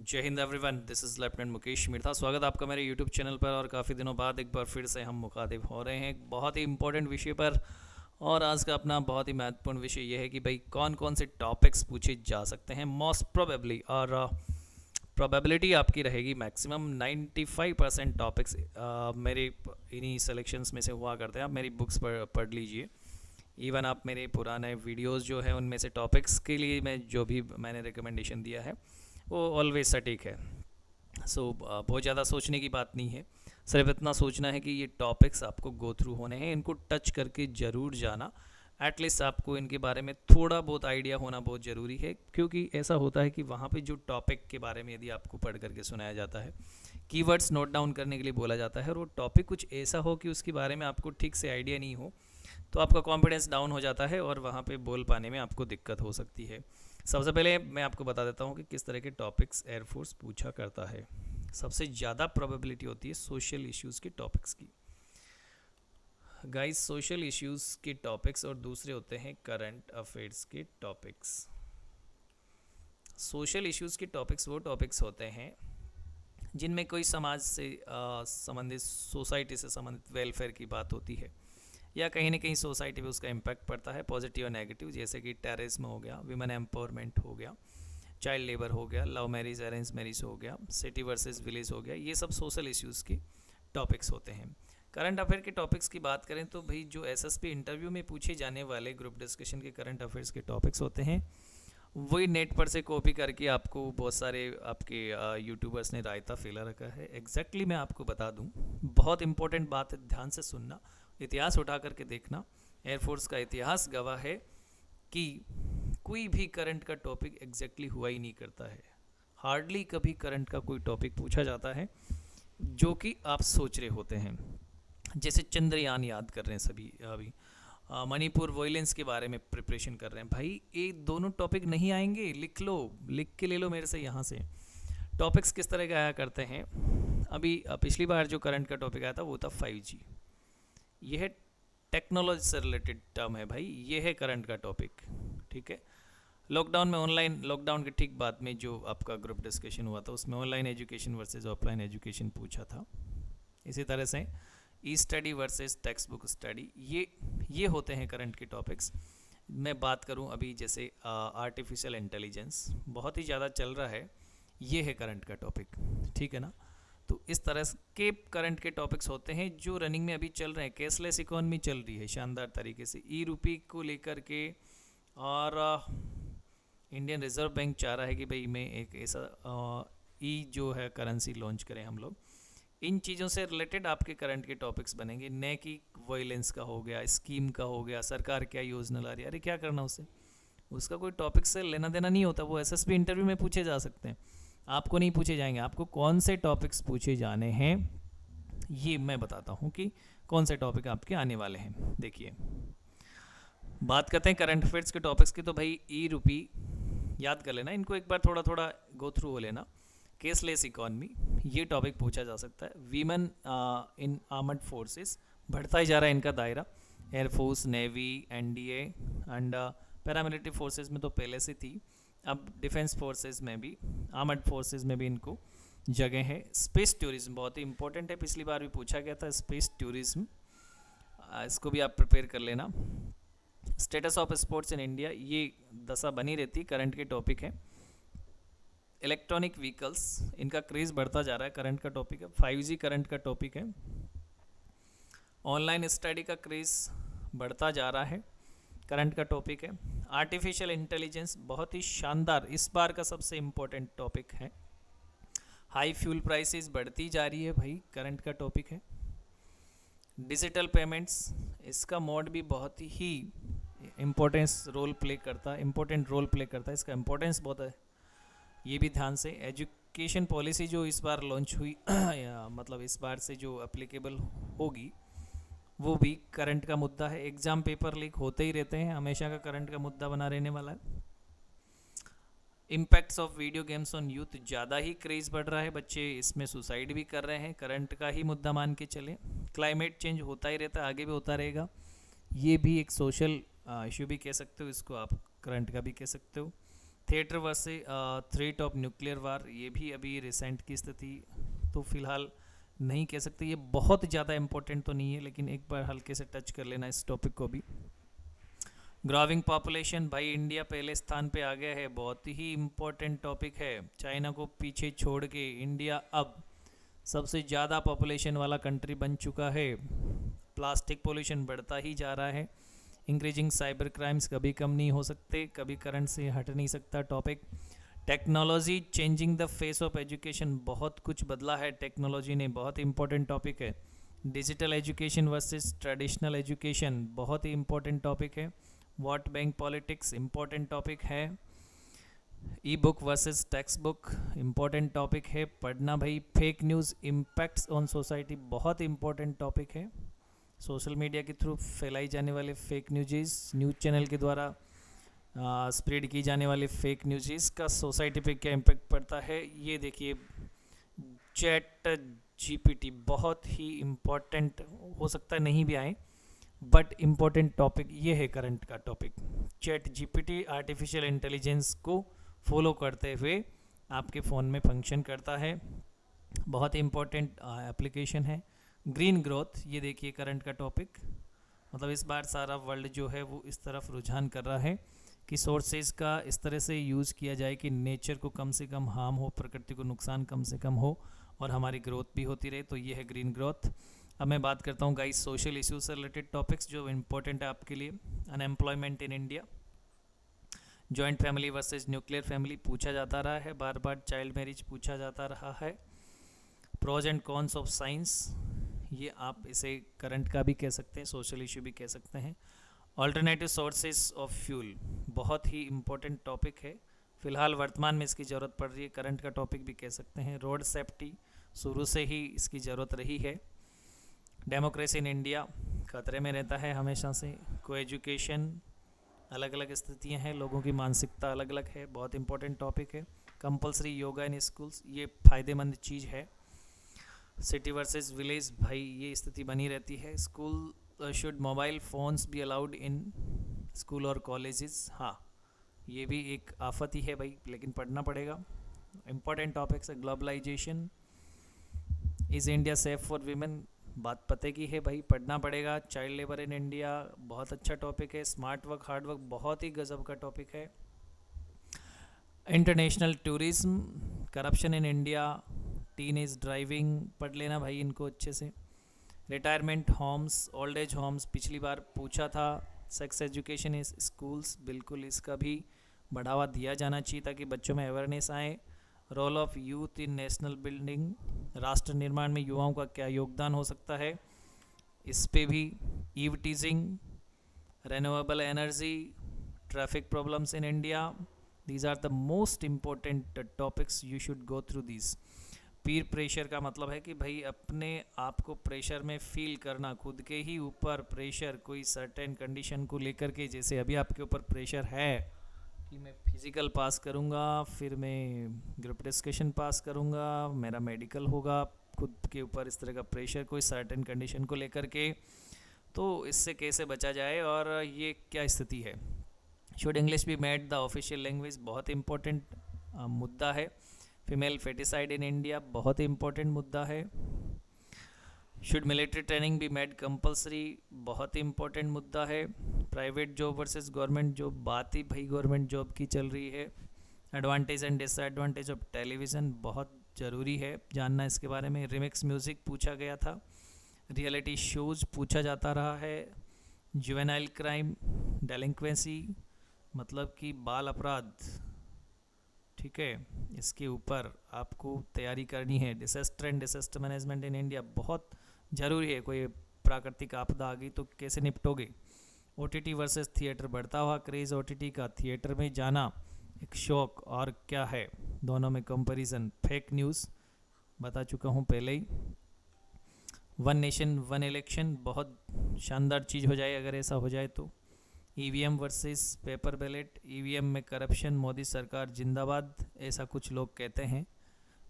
जय Hind everyone, this is lieutenant Mukesh मिर्था। स्वागत है आपका मेरे यूट्यूब चैनल पर। और काफ़ी दिनों बाद एक बार फिर से हम मुखातिब हो रहे हैं एक बहुत ही इंपॉर्टेंट विषय पर। और आज का अपना बहुत ही महत्वपूर्ण विषय यह है कि भाई कौन कौन से टॉपिक्स पूछे जा सकते हैं मोस्ट प्रोबेबली। और प्रोबेबिलिटी आपकी रहेगी मैक्सिमम 95% टॉपिक्स मेरे इन्हीं सेलेक्शंस में से हुआ करते हैं। आप मेरी बुक्स पढ़ लीजिए। इवन आप मेरे पुराने वीडियोस जो है उनमें से टॉपिक्स के लिए मैं जो भी मैंने रिकमेंडेशन दिया है वो ऑलवेज सटीक है। बहुत ज़्यादा सोचने की बात नहीं है। सिर्फ इतना सोचना है कि ये टॉपिक्स आपको गो थ्रू होने हैं, इनको टच करके ज़रूर जाना। एटलीस्ट आपको इनके बारे में थोड़ा बहुत आइडिया होना बहुत ज़रूरी है, क्योंकि ऐसा होता है कि वहाँ पे जो टॉपिक के बारे में यदि आपको पढ़ करके सुनाया जाता है, कीवर्ड्स नोट डाउन करने के लिए बोला जाता है, और वो टॉपिक कुछ ऐसा हो कि उसके बारे में आपको ठीक से आइडिया नहीं हो, तो आपका कॉन्फिडेंस डाउन हो जाता है और वहाँ पे बोल पाने में आपको दिक्कत हो सकती है। सबसे पहले मैं आपको बता देता हूँ कि किस तरह के टॉपिक्स एयरफोर्स पूछा करता है। सबसे ज़्यादा प्रोबेबिलिटी होती है सोशल इश्यूज़ के टॉपिक्स की। गाइस, सोशल इश्यूज़ के टॉपिक्स और दूसरे होते हैं करंट अफेयर्स के टॉपिक्स। सोशल इश्यूज़ के टॉपिक्स वो टॉपिक्स होते हैं जिनमें कोई समाज से संबंधित, सोसाइटी से संबंधित वेलफेयर की बात होती है, या कहीं ना कहीं सोसाइटी पे उसका इम्पैक्ट पड़ता है, पॉजिटिव और नेगेटिव। जैसे कि टेररिज्म हो गया, विमेन एम्पावरमेंट हो गया, चाइल्ड लेबर हो गया, लव मैरिज अरेंज मैरिज हो गया, सिटी वर्सेस विलेज हो गया। ये सब सोशल इश्यूज़ के टॉपिक्स होते हैं। करंट अफेयर के टॉपिक्स की बात करें तो भाई जो एसएसपी इंटरव्यू में पूछे जाने वाले ग्रुप डिस्कशन के करंट अफेयर्स के टॉपिक्स होते हैं, वही नेट पर से कॉपी करके आपको बहुत सारे आपके यूट्यूबर्स ने रायता फैला रखा है। एग्जैक्टली मैं आपको बता दूं, बहुत इंपॉर्टेंट बात है, ध्यान से सुनना, इतिहास उठा करके देखना। एयरफोर्स का इतिहास गवाह है कि कोई भी करंट का टॉपिक एग्जैक्टली हुआ ही नहीं करता है। हार्डली कभी करंट का कोई टॉपिक पूछा जाता है जो कि आप सोच रहे होते हैं। जैसे चंद्रयान याद कर रहे हैं सभी अभी, मणिपुर वॉयलेंस के बारे में प्रिपरेशन कर रहे हैं। भाई ये दोनों टॉपिक नहीं आएंगे, लिख लो, लिख के ले लो मेरे से यहाँ से। टॉपिक्स किस तरह के आया करते हैं। अभी पिछली बार जो करंट का टॉपिक आया था वो था 5G। यह टेक्नोलॉजी से रिलेटेड टर्म है भाई, ये है करंट का टॉपिक। ठीक है। लॉकडाउन में, ऑनलाइन लॉकडाउन के ठीक बाद में जो आपका ग्रुप डिस्कशन हुआ था, उसमें online education versus offline education पूछा था। इसी तरह से e study versus text book study, ये होते हैं करंट के टॉपिक्स। मैं बात करूं अभी, जैसे आर्टिफिशियल इंटेलिजेंस बहुत ही ज़्यादा चल रहा है, ये है करंट का टॉपिक। ठीक है ना। तो इस तरह के करंट के टॉपिक्स होते हैं जो रनिंग में अभी चल रहे हैं। कैशलेस इकोनॉमी चल रही है शानदार तरीके से, ई रूपी को लेकर के। और इंडियन रिजर्व बैंक चाह रहा है कि भाई मैं एक ऐसा ई जो है करेंसी लॉन्च करें हम लोग। इन चीज़ों से रिलेटेड आपके करंट के टॉपिक्स बनेंगे, न कि वायलेंस का हो गया, स्कीम का हो गया, सरकार क्या योजना ला रही है, अरे क्या करना उससे, उसका कोई टॉपिक से लेना देना नहीं होता। वो एसएसपी इंटरव्यू में पूछे जा सकते हैं, आपको नहीं पूछे जाएंगे। आपको कौन से टॉपिक्स पूछे जाने हैं ये मैं बताता हूँ कि कौन से टॉपिक आपके आने वाले हैं। देखिए, बात करते हैं करंट अफेयर्स के टॉपिक्स की, तो भाई ई रूपी याद कर लेना, इनको एक बार थोड़ा थोड़ा गो थ्रू हो लेना। केसलेस इकॉनमी, ये टॉपिक पूछा जा सकता है। वीमेन इन आर्मड फोर्सेस, बढ़ता ही जा रहा है इनका दायरा। Air force, navy, NDA and paramilitary forces में तो पहले से थी, अब डिफेंस फोर्सेस में भी, आर्मड फोर्सेस में भी इनको जगह है। स्पेस टूरिज्म बहुत ही इंपॉर्टेंट है, पिछली बार भी पूछा गया था स्पेस टूरिज्म, इसको भी आप प्रिपेयर कर लेना। Status of sports in India, ये दशा बनी रहती, करंट के टॉपिक है। इलेक्ट्रॉनिक व्हीकल्स, इनका क्रेज़ बढ़ता जा रहा है, करंट का टॉपिक है। 5G करंट का टॉपिक है। ऑनलाइन स्टडी का क्रेज़ बढ़ता जा रहा है, करंट का टॉपिक है। आर्टिफिशियल इंटेलिजेंस बहुत ही शानदार, इस बार का सबसे इम्पोर्टेंट टॉपिक है। हाई फ्यूल प्राइसेस बढ़ती जा रही है भाई, करंट का टॉपिक है। डिजिटल पेमेंट्स, इसका मोड भी बहुत ही इम्पोर्टेंस रोल प्ले करता है, इम्पोर्टेंट रोल प्ले करता है, इसका इम्पोर्टेंस बहुत है, ये भी ध्यान से। एजुकेशन पॉलिसी जो इस बार लॉन्च हुई या मतलब इस बार से जो अप्लीकेबल होगी, वो भी करंट का मुद्दा है। एग्ज़ाम पेपर लीक होते ही रहते हैं, हमेशा का करंट का मुद्दा बना रहने वाला है। Impacts of video games on youth, ज़्यादा ही क्रेज़ बढ़ रहा है, बच्चे इसमें सुसाइड भी कर रहे हैं, करंट का ही मुद्दा मान के चले। क्लाइमेट चेंज होता ही रहता है, आगे भी होता रहेगा, ये भी एक सोशल इशू भी कह सकते हो इसको आप, करंट का भी कह सकते हो। Theatre versus threat of nuclear war, ये भी अभी रिसेंट की स्थिति तो फिलहाल नहीं कह सकते, ये बहुत ज़्यादा इंपॉर्टेंट तो नहीं है, लेकिन एक बार हल्के से टच कर लेना इस टॉपिक को भी। ग्रोविंग पॉपुलेशन, भाई इंडिया पहले स्थान पे आ गया है, बहुत ही इम्पोर्टेंट टॉपिक है। चाइना को पीछे छोड़ के इंडिया अब सबसे ज़्यादा पॉपुलेशन वाला कंट्री बन चुका है। प्लास्टिक पोल्यूशन बढ़ता ही जा रहा है। इंक्रीजिंग साइबर क्राइम्स कभी कम नहीं हो सकते, कभी करंट से हट नहीं सकता topic. Technology changing the face of education, बहुत कुछ बदला है टेक्नोलॉजी ने, बहुत इंपॉर्टेंट टॉपिक है। Digital education versus traditional education, बहुत ही इंपॉर्टेंट टॉपिक है। Vote bank politics, important topic है। E book versus text book, important topic है पढ़ना भाई। Fake news impacts on society, बहुत इंपॉर्टेंट टॉपिक है। सोशल मीडिया के थ्रू फैलाई जाने वाले फेक न्यूज़ चैनल के द्वारा स्प्रेड की जाने वाली फेक न्यूज़ का सोसाइटी पे क्या इम्पैक्ट पड़ता है, ये देखिए। चैट जीपीटी बहुत ही इम्पॉर्टेंट, हो सकता है नहीं भी आए, बट इम्पॉर्टेंट टॉपिक ये है करंट का topic. Chat GPT artificial intelligence को फॉलो करते हुए आपके फ़ोन में फंक्शन करता है, बहुत ही इम्पॉर्टेंट एप्लीकेशन है। ग्रीन ग्रोथ, ये देखिए करंट का टॉपिक, मतलब इस बार सारा वर्ल्ड जो है वो इस तरफ रुझान कर रहा है कि सोर्सेज का इस तरह से यूज़ किया जाए कि नेचर को कम से कम हार्म हो, प्रकृति को नुकसान कम से कम हो और हमारी ग्रोथ भी होती रहे, तो ये है ग्रीन ग्रोथ। अब मैं बात करता हूँ गाइस सोशल इश्यूज से रिलेटेड टॉपिक्स जो इम्पोर्टेंट है आपके लिए। Unemployment in India, joint family versus nuclear family पूछा जाता रहा है, बार बार चाइल्ड मैरिज पूछा जाता रहा है। Pros and cons of science, ये आप इसे करंट का भी कह सकते हैं, सोशल इशू भी कह सकते हैं। ऑल्टरनेटिव सोर्सेज ऑफ फ्यूल, बहुत ही इम्पोर्टेंट टॉपिक है, फिलहाल वर्तमान में इसकी ज़रूरत पड़ रही है, करंट का टॉपिक भी कह सकते हैं। रोड सेफ्टी, शुरू से ही इसकी ज़रूरत रही है। डेमोक्रेसी इन इंडिया खतरे में रहता है हमेशा से। को एजुकेशन, अलग अलग स्थितियां हैं, लोगों की मानसिकता अलग अलग है, बहुत इंपॉर्टेंट टॉपिक है। कंपलसरी योगा इन स्कूल्स, ये फ़ायदेमंद चीज़ है। सिटी वर्सेस विलेज, भाई ये स्थिति बनी रहती है। School should mobile phones be allowed in school और कॉलेजेस, हाँ ये भी एक आफत ही है भाई, लेकिन पढ़ना पड़ेगा। इम्पॉर्टेंट टॉपिक्स है। Globalisation, is India safe for women, बात पते की है भाई, पढ़ना पड़ेगा। चाइल्ड लेबर इन इंडिया, बहुत अच्छा टॉपिक है। स्मार्ट वर्क हार्ड वर्क, बहुत ही गजब का टॉपिक है। International tourism, corruption in India, teenage driving, पढ़ लेना भाई इनको अच्छे से। Retirement homes, old age homes पिछली बार पूछा था। सेक्स एजुकेशन इस स्कूल्स, बिल्कुल इसका भी बढ़ावा दिया जाना चाहिए ताकि बच्चों में अवेयरनेस आए। Role of youth in national building, राष्ट्र निर्माण में युवाओं का क्या योगदान हो सकता है, इस पे भी। Eve teasing, renewable energy, traffic problems in India, these are the most important topics, you should go through this. Peer pressure का मतलब है कि भाई अपने आप को प्रेशर में फील करना, खुद के ही ऊपर प्रेशर, कोई सर्टेन कंडीशन को लेकर के, जैसे अभी आपके ऊपर प्रेशर है कि मैं फिज़िकल पास करूँगा, फिर मैं ग्रुप डिस्कशन पास करूँगा, मेरा मेडिकल होगा, खुद के ऊपर इस तरह का प्रेशर कोई सर्टेन कंडीशन को लेकर के, तो इससे कैसे बचा जाए और ये क्या स्थिति है। Should English be made the official language, बहुत इंपॉर्टेंट मुद्दा है। फीमेल फेटिसाइड इन इंडिया, बहुत ही इंपॉर्टेंट मुद्दा है। Should military training be made compulsory, बहुत ही इंपॉर्टेंट मुद्दा है। Private job versus government job, बात ही भाई गवर्नमेंट जॉब की चल रही है। Advantage and disadvantage of television, बहुत ज़रूरी है जानना इसके बारे में। रिमिक्स म्यूज़िक पूछा गया था। रियलिटी शोज़ पूछा जाता रहा है। जुवेनाइल क्राइम, डेलिंक्वेंसी, मतलब कि बाल अपराध, ठीक है, इसके ऊपर आपको तैयारी करनी है। Disaster and disaster management in India, बहुत ज़रूरी है। कोई प्राकृतिक आपदा आ गई तो कैसे निपटोगे। ओटीटी वर्सेस थिएटर, बढ़ता हुआ क्रेज़ ओटीटी का, थिएटर में जाना एक शौक और क्या है, दोनों में कंपैरिजन। फेक न्यूज़ बता चुका हूँ पहले ही। वन नेशन वन इलेक्शन, बहुत शानदार चीज़ हो जाए अगर ऐसा हो जाए तो। EVM versus paper ballot, EVM में करप्शन, मोदी सरकार जिंदाबाद, ऐसा कुछ लोग कहते हैं,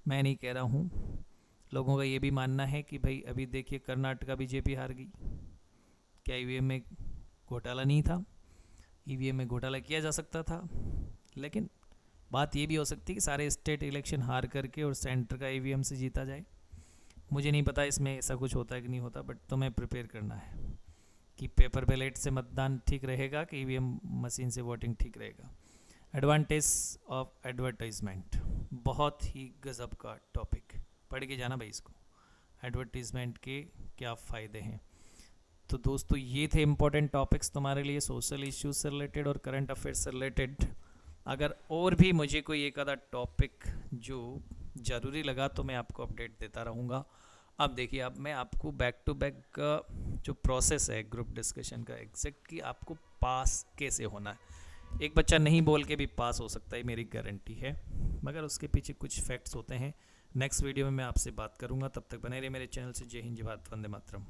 मैं नहीं कह रहा हूँ। लोगों का ये भी मानना है कि भाई अभी देखिए कर्नाटका बीजेपी हार गई, क्या ईवीएम में घोटाला नहीं था? ईवीएम में घोटाला किया जा सकता था, लेकिन बात ये भी हो सकती है कि सारे स्टेट इलेक्शन हार करके और सेंटर का ईवीएम से जीता जाए। मुझे नहीं पता इसमें ऐसा कुछ होता है कि नहीं होता, बट तुम्हें प्रिपेयर करना है कि पेपर बैलेट से मतदान ठीक रहेगा कि ईवीएम मशीन से वोटिंग ठीक रहेगा। एडवांटेज ऑफ एडवर्टाइजमेंट, बहुत ही गज़ब का टॉपिक, पढ़ के जाना भाई इसको। एडवर्टीज़मेंट के क्या फ़ायदे हैं। तो दोस्तों ये थे इम्पोर्टेंट टॉपिक्स तुम्हारे लिए, सोशल इश्यूज से रिलेटेड और करंट अफेयर्स से रिलेटेड। अगर और भी मुझे कोई एक आधा टॉपिक जो ज़रूरी लगा तो मैं आपको अपडेट देता रहूँगा। अब देखिए, अब मैं आपको बैक टू बैक का जो प्रोसेस है ग्रुप डिस्कशन का एग्जैक्ट कि आपको पास कैसे होना है। एक बच्चा नहीं बोल के भी पास हो सकता है, मेरी गारंटी है, मगर उसके पीछे कुछ फैक्ट्स होते हैं। नेक्स्ट वीडियो में मैं आपसे बात करूंगा, तब तक बने रहिए मेरे चैनल से। जय हिंद, जय भारत, वंदे मातरम।